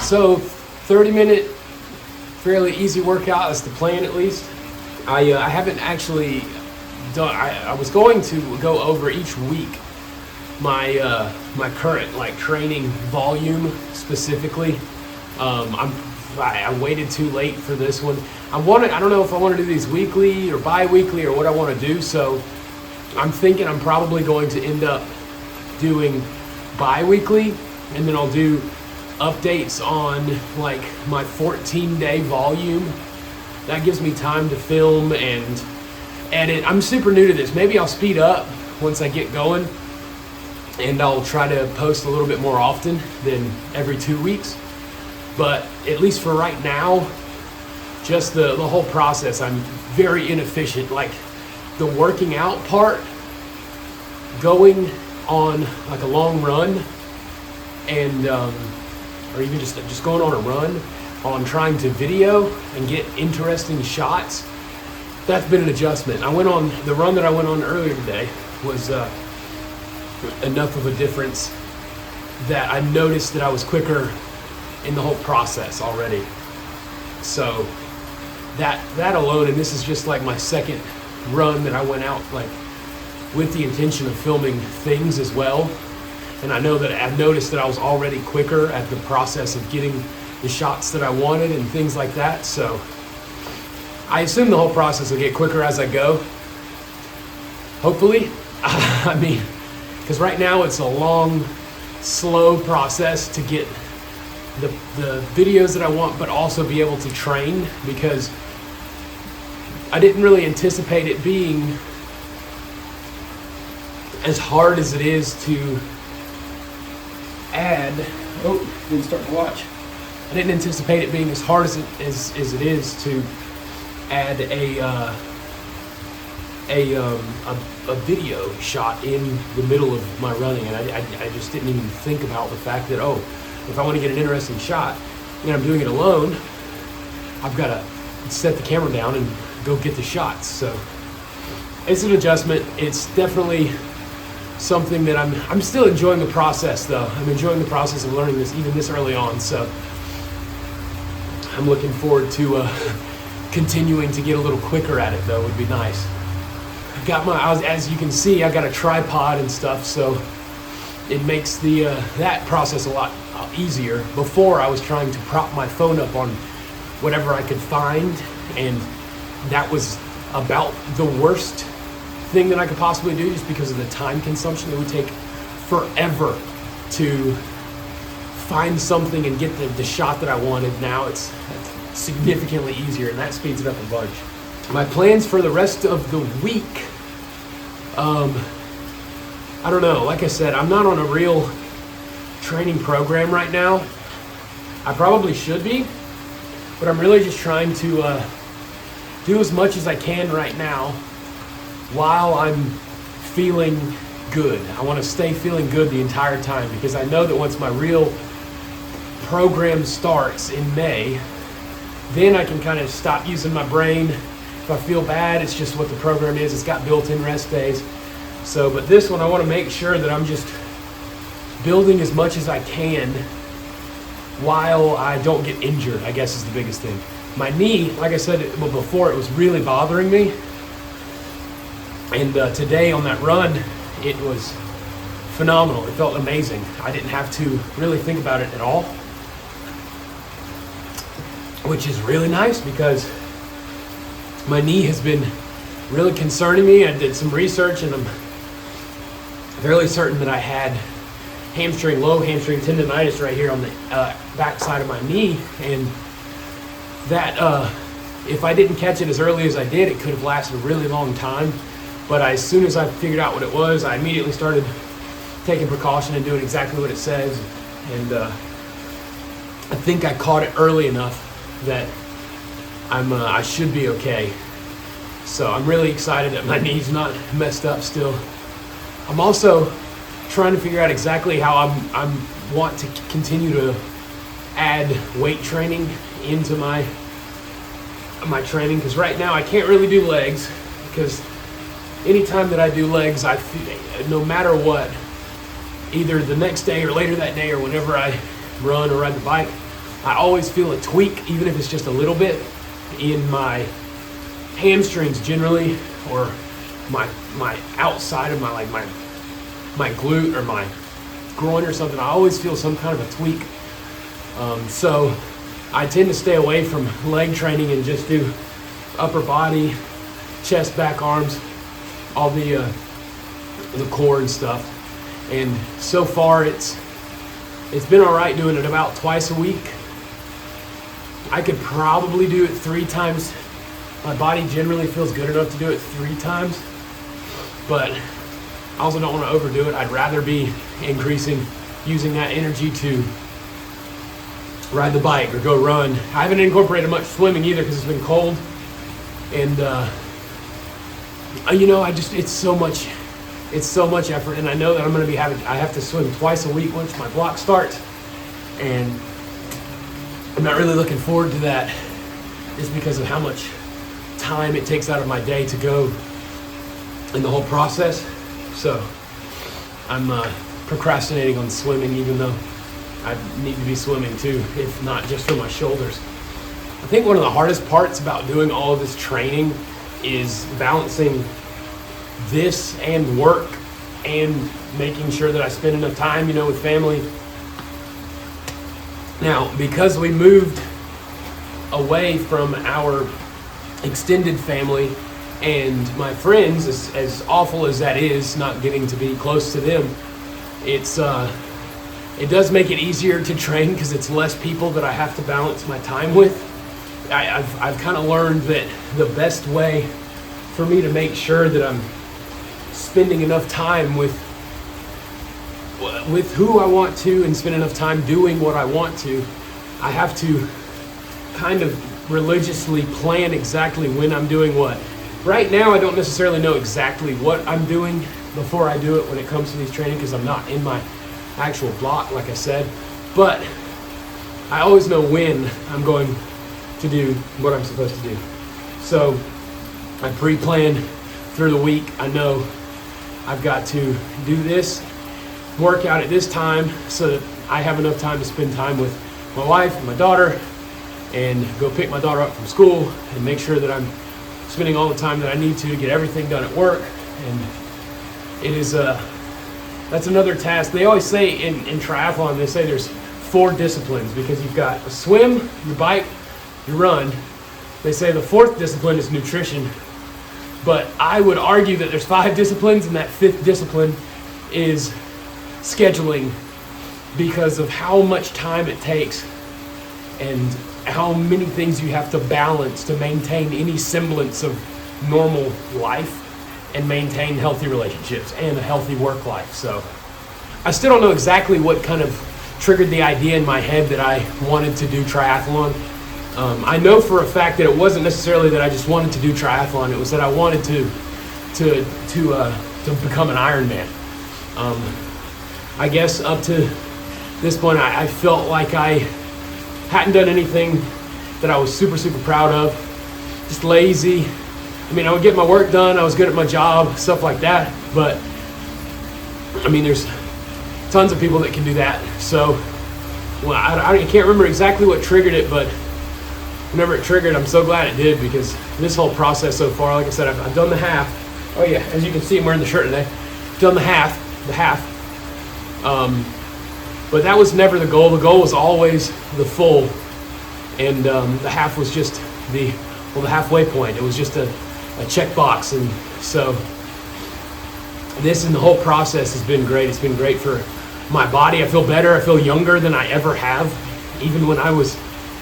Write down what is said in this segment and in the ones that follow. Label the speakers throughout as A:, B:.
A: So 30-minute, fairly easy workout is the plan at least. I haven't actually done, I was going to go over each week my my current like training volume specifically. I waited too late for this one. I don't know if I want to do these weekly or bi-weekly or what I want to do, so I'm thinking I'm probably going to end up doing bi-weekly, and then I'll do updates on like my 14-day volume. That gives me time to film and edit. I'm super new to this. Maybe I'll speed up once I get going, and I'll try to post a little bit more often than every 2 weeks. But at least for right now, just the whole process, I'm very inefficient. Like the working out part, going on like a long run, and or even just going on a run while I'm trying to video and get interesting shots, that's been an adjustment. The run that I went on earlier today was enough of a difference that I noticed that I was quicker in the whole process already. So that alone, and this is just like my second run that I went out like with the intention of filming things as well. And I know that I've noticed that I was already quicker at the process of getting the shots that I wanted and things like that. So I assume the whole process will get quicker as I go. Hopefully. I mean, because right now it's a long, slow process to get the videos that I want, but also be able to train, because I didn't really anticipate it being as hard as it is to add. Oh, didn't start to watch. I didn't anticipate it being as hard as it is to add a video shot in the middle of my running, and I just didn't even think about the fact that, oh, if I want to get an interesting shot and I'm doing it alone, I've got to set the camera down and go get the shots. So it's an adjustment. It's definitely something that I'm still enjoying the process, though. I'm enjoying the process of learning this even this early on. So I'm looking forward to continuing to get a little quicker at it, though. Would be nice. As you can see, I got a tripod and stuff, so it makes that process a lot easier. Before, I was trying to prop my phone up on whatever I could find, and that was about the worst thing that I could possibly do, just because of the time consumption. It would take forever to find something and get the shot that I wanted. Now it's significantly easier, and that speeds it up a bunch. My plans for the rest of the week, I don't know. Like I said, I'm not on a real training program right now. I probably should be, but I'm really just trying to do as much as I can right now while I'm feeling good. I want to stay feeling good the entire time, because I know that once my real program starts in May, then I can kind of stop using my brain. If I feel bad, it's just what the program is. It's got built-in rest days. So, but this one, I want to make sure that I'm just building as much as I can while I don't get injured, I guess is the biggest thing. My knee, like I said before, it was really bothering me. And today on that run, it was phenomenal. It felt amazing. I didn't have to really think about it at all, which is really nice, because my knee has been really concerning me. I did some research, and I'm fairly certain that I had low hamstring tendonitis right here on the back side of my knee, and that if I didn't catch it as early as I did, it could have lasted a really long time. But as soon as I figured out what it was, I immediately started taking precaution and doing exactly what it says, and I think I caught it early enough that I should be okay. So I'm really excited that my knee's not messed up still. I'm also trying to figure out exactly how I want to continue to add weight training into my training, because right now I can't really do legs, because anytime that I do legs, I feel, no matter what, either the next day or later that day or whenever I run or ride the bike, I always feel a tweak, even if it's just a little bit, in my hamstrings generally, or my outside of my glute or my groin or something. I always feel some kind of a tweak. So I tend to stay away from leg training and just do upper body, chest, back, arms, all the core and stuff. And so far it's been all right doing it about twice a week. I could probably do it 3 times. My body generally feels good enough to do it 3 times, but I also don't want to overdo it. I'd rather be using that energy to ride the bike or go run. I haven't incorporated much swimming either because it's been cold, and it's so much effort, and I know that I have to swim twice a week once my block starts, and I'm not really looking forward to that just because of how much time it takes out of my day to go in the whole process. So I'm procrastinating on swimming, even though I need to be swimming too, if not just for my shoulders. I think one of the hardest parts about doing all of this training is balancing this and work and making sure that I spend enough time, with family. Now, because we moved away from our extended family and my friends, as awful as that is, not getting to be close to them, it does make it easier to train because it's less people that I have to balance my time with. I've kind of learned that the best way for me to make sure that I'm spending enough time with who I want to and spend enough time doing what I want to, I have to kind of religiously plan exactly when I'm doing what. Right now, I don't necessarily know exactly what I'm doing before I do it when it comes to these training because I'm not in my actual block, like I said, but I always know when I'm going to do what I'm supposed to do. So I pre-plan through the week. I know I've got to do this workout at this time so that I have enough time to spend time with my wife and my daughter and go pick my daughter up from school and make sure that I'm spending all the time that I need to get everything done at work. And it is that's another task. They always say in triathlon, they say there's 4 disciplines because you've got a swim, your bike, your run. They say the 4th discipline is nutrition, but I would argue that there's 5 disciplines and that 5th discipline is scheduling because of how much time it takes and how many things you have to balance to maintain any semblance of normal life and maintain healthy relationships and a healthy work life. So I still don't know exactly what kind of triggered the idea in my head that I wanted to do triathlon. I know for a fact that it wasn't necessarily that I just wanted to do triathlon. It was that I wanted to become an Ironman. I guess up to this point, I felt like I hadn't done anything that I was super, super proud of. Just lazy. I mean, I would get my work done. I was good at my job, stuff like that. But, I mean, there's tons of people that can do that. So, well, I can't remember exactly what triggered it, but whenever it triggered, I'm so glad it did because this whole process so far, like I said, I've done the half. Oh yeah, as you can see, I'm wearing the shirt today. Done the half. But that was never the goal. The goal was always the full, and the half was just the halfway point. It was just a checkbox, and so this and the whole process has been great. It's been great for my body. I feel better. I feel younger than I ever have, even when I was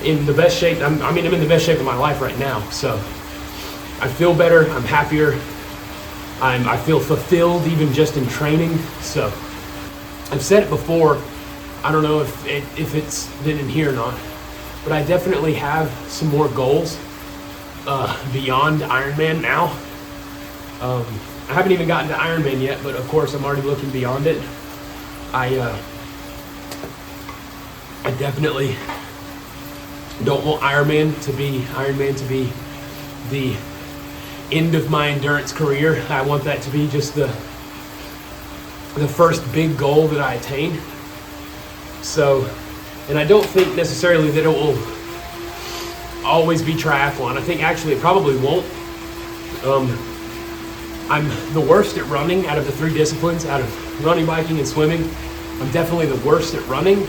A: in the best shape. I'm in the best shape of my life right now. So I feel better. I'm happier. I feel fulfilled even just in training. So I've said it before. I don't know if it's been in here or not, but I definitely have some more goals beyond Ironman now. I haven't even gotten to Ironman yet, but of course I'm already looking beyond it. I definitely don't want Ironman to be the end of my endurance career. I want that to be just the first big goal that I attain. So And I don't think necessarily that it will always be triathlon. I think actually it probably won't. I'm the worst at running out of the three disciplines, out of running, biking, and swimming. I'm definitely the worst at running.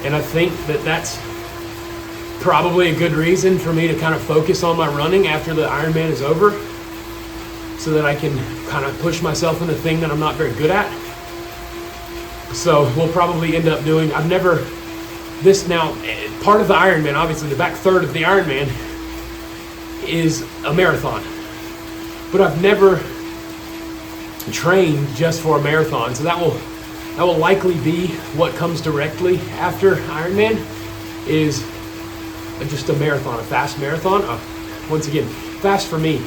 A: And I think that that's probably a good reason for me to kind of focus on my running after the Ironman is over, so that I can kind of push myself in the thing that I'm not very good at. So we'll probably end up doing, part of the Ironman, obviously the back third of the Ironman is a marathon. But I've never trained just for a marathon, so that will likely be what comes directly after Ironman, is just a marathon, a fast marathon. Once again, fast for me.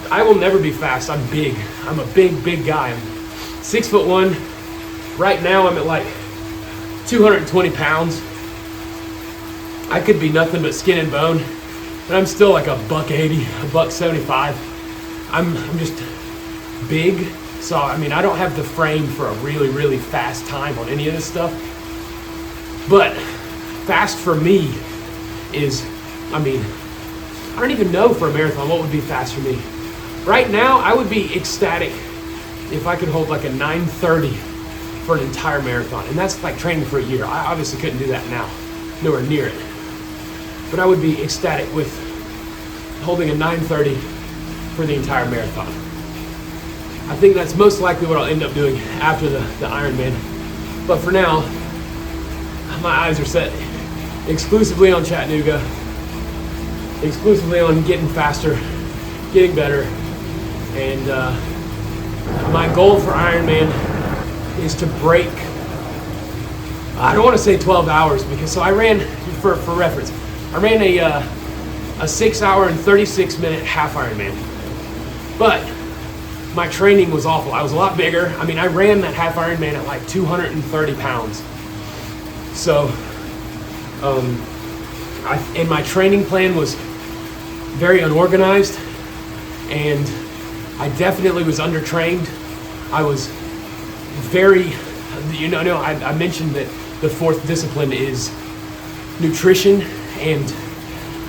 A: I will never be fast. I'm big. I'm a big guy. I'm 6'1". Right now I'm at like 220 pounds. I could be nothing but skin and bone, and I'm still like a $180, $175. I'm just big. So, I mean, I don't have the frame for a really fast time on any of this stuff. But fast for me is, I mean, I don't even know for a marathon what would be fast for me. Right now, I would be ecstatic if I could hold like a 9:30 for an entire marathon. And that's like training for a year. I obviously couldn't do that now, nowhere near it. But I would be ecstatic with holding a 9:30 for the entire marathon. I think that's most likely what I'll end up doing after the Ironman. But for now, my eyes are set exclusively on Chattanooga, exclusively on getting faster, getting better. And my goal for Ironman is to break, I don't want to say 12 hours, because so I ran, for reference, I ran a 6 hour and 36 minute half Ironman. But my training was awful. I was a lot bigger. I mean, I ran that half Ironman at like 230 pounds. So, and my training plan was very unorganized, and I definitely was undertrained. I was very, I mentioned that the fourth discipline is nutrition, and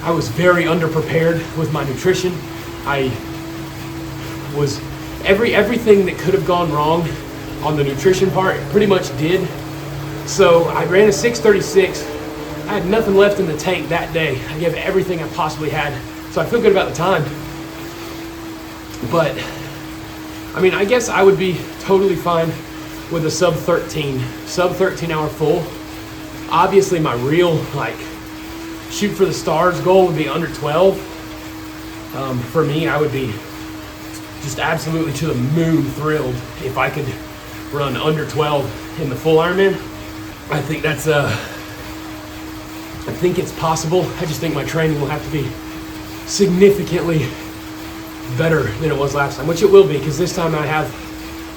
A: I was very underprepared with my nutrition. I was everything that could have gone wrong on the nutrition part pretty much did. So I ran a 6:36. I had nothing left in the tank that day. I gave everything I possibly had. So I feel good about the time. But I mean, I guess I would be totally fine with a sub 13 hour full. Obviously my real shoot for the stars goal would be under 12. For me, I would be just absolutely to the moon thrilled if I could run under 12 in the full Ironman. I think that's I think it's possible. I just think my training will have to be significantly better than it was last time, which it will be, because this time I have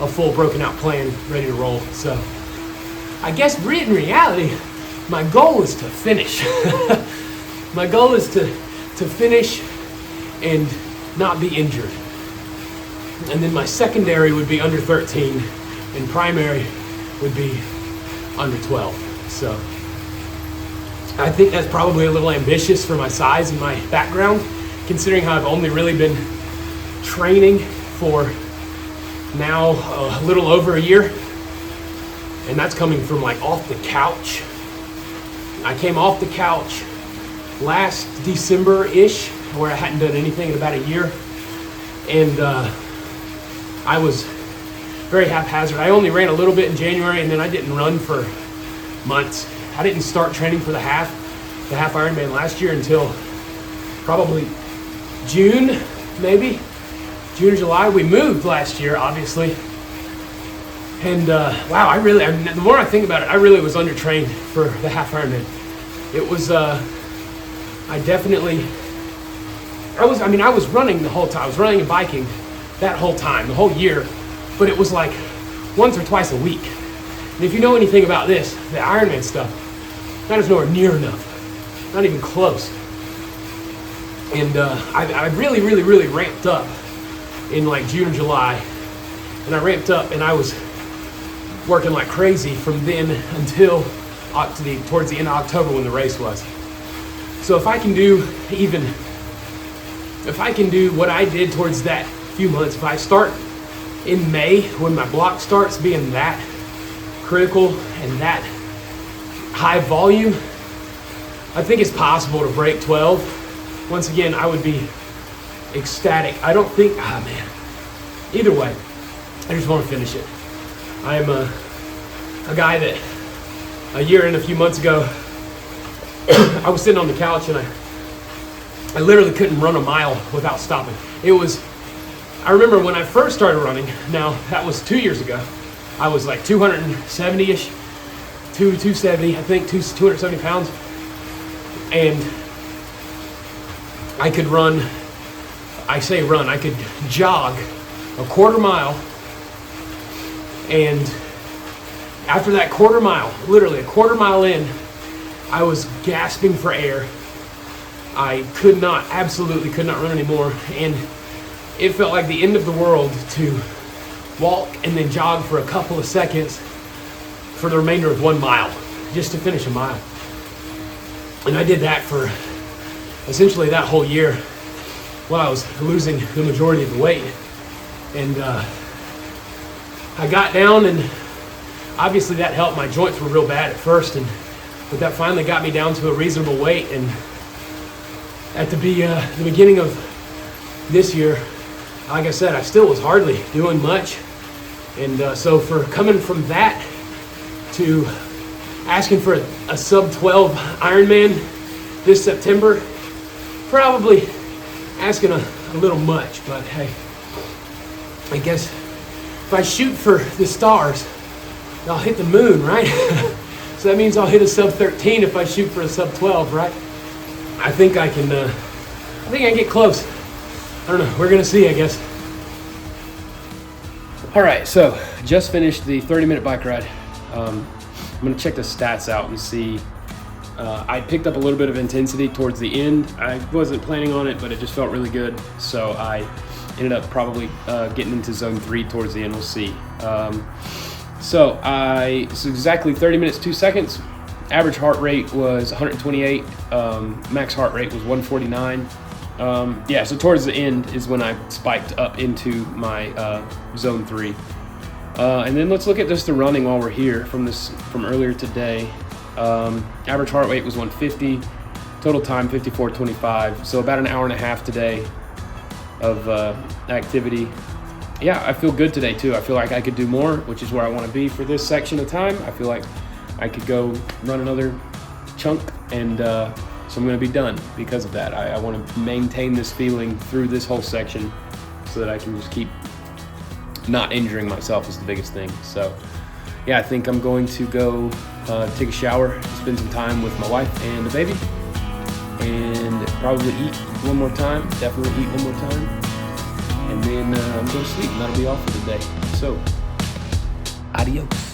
A: a full broken out plan ready to roll. So I guess in reality, my goal is to finish. My goal is to finish and not be injured. And then my secondary would be under 13, and primary would be under 12. So I think that's probably a little ambitious for my size and my background, considering how I've only really been training for now a little over a year. And that's coming from off the couch. I came off the couch last December-ish, where I hadn't done anything in about a year. And I was very haphazard. I only ran a little bit in January, and then I didn't run for months. I didn't start training for the half Ironman last year until probably June, maybe. June or July. We moved last year, obviously. And wow, the more I think about it, I really was undertrained for the half Ironman. It was, I was running the whole time. I was running and biking that whole time, the whole year, but it was once or twice a week. And if you know anything about this, the Ironman stuff, that is nowhere near enough. Not even close. And I really ramped up in June or July. And I ramped up, and I was working like crazy from then until towards the end of October when the race was. So if I can do what I did towards that few months, if I start in May when my block starts being that critical and that high volume, I think it's possible to break 12. Once again, I would be ecstatic. I don't think, either way, I just want to finish it. I am a guy that a year and a few months ago, I was sitting on the couch and I literally couldn't run a mile without stopping. I remember when I first started running, now that was 2 years ago, I was like 270-ish, 270, I think, 270 pounds. And I could I could jog a quarter mile. And after that quarter mile, literally a quarter mile in, I was gasping for air. I absolutely could not run anymore. And it felt like the end of the world to walk and then jog for a couple of seconds for the remainder of 1 mile, just to finish a mile. And I did that for essentially that whole year while I was losing the majority of the weight. And I got down, and obviously that helped. My joints were real bad at first, but that finally got me down to a reasonable weight. And at the beginning of this year, like I said, I still was hardly doing much. And so for coming from that to asking for a sub 12 Ironman this September, probably asking a little much, but hey, I guess if I shoot for the stars, I'll hit the moon, right? So that means I'll hit a sub 13 if I shoot for a sub 12, right? I think I can get close. I don't know, we're gonna see, I guess. All right, so just finished the 30-minute bike ride. I'm gonna check the stats out and see. I picked up a little bit of intensity towards the end. I wasn't planning on it, but it just felt really good. So I ended up probably getting into zone 3 towards the end. We'll see. So exactly 30 minutes, 2 seconds. Average heart rate was 128. Max heart rate was 149. So towards the end is when I spiked up into my zone 3. And then let's look at just the running while we're here from earlier today. Average heart rate was 150, total time 54:25. So about an hour and a half today of activity. Yeah, I feel good today too. I feel like I could do more, which is where I want to be for this section of time. I feel like I could go run another chunk, and so I'm going to be done because of that. I want to maintain this feeling through this whole section so that I can just keep not injuring myself is the biggest thing. So yeah, I think I'm going to go take a shower, spend some time with my wife and the baby, and probably eat one more time, definitely eat one more time, and then I'm going to sleep, and that'll be all for the day. So, adios.